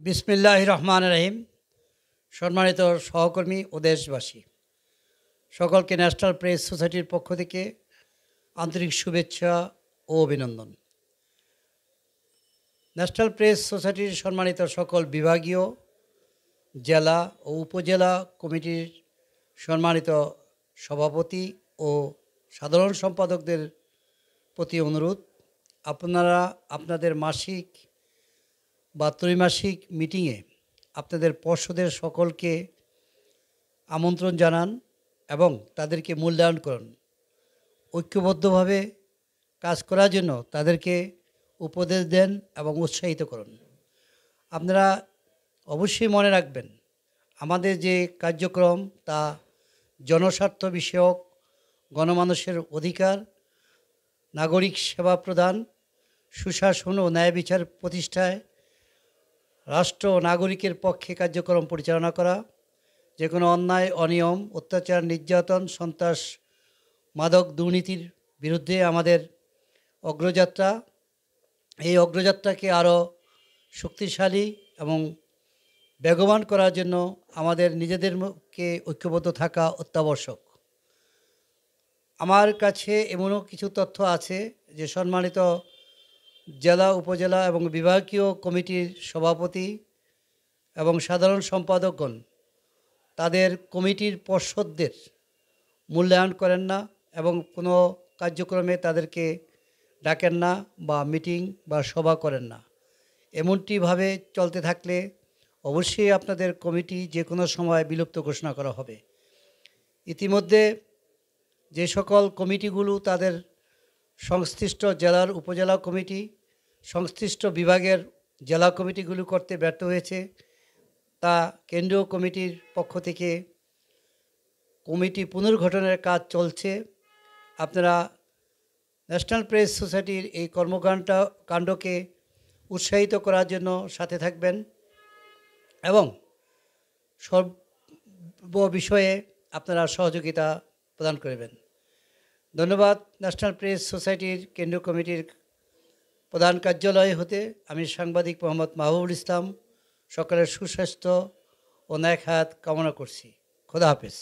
বিসমিল্লাহির রহমানির রহিম। সম্মানিত সহকর্মী ও দেশবাসী, সকলকে ন্যাশনাল প্রেস সোসাইটির পক্ষ থেকে আন্তরিক শুভেচ্ছা ও অভিনন্দন। ন্যাশনাল প্রেস সোসাইটির সম্মানিত সকল বিভাগীয়, জেলা ও উপজেলা কমিটির সম্মানিত সভাপতি ও সাধারণ সম্পাদকদের প্রতি অনুরোধ, আপনারা আপনাদের মাসিক বা ত্রৈমাসিক মিটিংয়ে আপনাদের পর্ষদের সকলকে আমন্ত্রণ জানান এবং তাদেরকে মূল্যায়ন করুন। ঐক্যবদ্ধভাবে কাজ করার জন্য তাদেরকে উপদেশ দেন এবং উৎসাহিত করুন। আপনারা অবশ্যই মনে রাখবেন, আমাদের যে কার্যক্রম তা জনস্বার্থ বিষয়ক, গণমানুষের অধিকার, নাগরিক সেবা প্রদান, সুশাসন ও ন্যায় বিচার প্রতিষ্ঠায়, রাষ্ট্র ও নাগরিকের পক্ষে কার্যক্রম পরিচালনা করা, যে কোনো অন্যায়, অনিয়ম, অত্যাচার, নির্যাতন, সন্ত্রাস, মাদক, দুর্নীতির বিরুদ্ধে আমাদের অগ্রযাত্রা। এই অগ্রযাত্রাকে আরও শক্তিশালী এবং বেগবান করার জন্য আমাদের নিজেদেরকে ঐক্যবদ্ধ থাকা অত্যাবশ্যক। আমার কাছে এমনও কিছু তথ্য আছে যে সম্মানিত জেলা, উপজেলা এবং বিভাগীয় কমিটির সভাপতি এবং সাধারণ সম্পাদকগণ তাদের কমিটির পর্ষদদের মূল্যায়ন করেন না এবং কোনো কার্যক্রমে তাদেরকে ডাকেন না বা মিটিং বা সভা করেন না। এমনটিভাবে চলতে থাকলে অবশ্যই আপনাদের কমিটি যে কোনো সময় বিলুপ্ত ঘোষণা করা হবে। ইতিমধ্যে যে সকল কমিটিগুলো তাদের সংশ্লিষ্ট জেলার উপজেলা কমিটি, সংশ্লিষ্ট বিভাগের জেলা কমিটিগুলো করতে ব্যর্থ হয়েছে, তা কেন্দ্রীয় কমিটির পক্ষ থেকে কমিটি পুনর্গঠনের কাজ চলছে। আপনারা ন্যাশনাল প্রেস সোসাইটির এই কাণ্ডকে উৎসাহিত করার জন্য সাথে থাকবেন এবং সর্ববিষয়ে আপনারা সহযোগিতা প্রদান করবেন। ধন্যবাদ। ন্যাশনাল প্রেস সোসাইটির কেন্দ্রীয় কমিটির প্রধান কার্যালয় হতে আমি সাংবাদিক মোহাম্মদ মাহবুবুল ইসলাম সকলের সুস্বাস্থ্য ও ন্যায় হায়াত কামনা করছি। খোদা হাফেজ।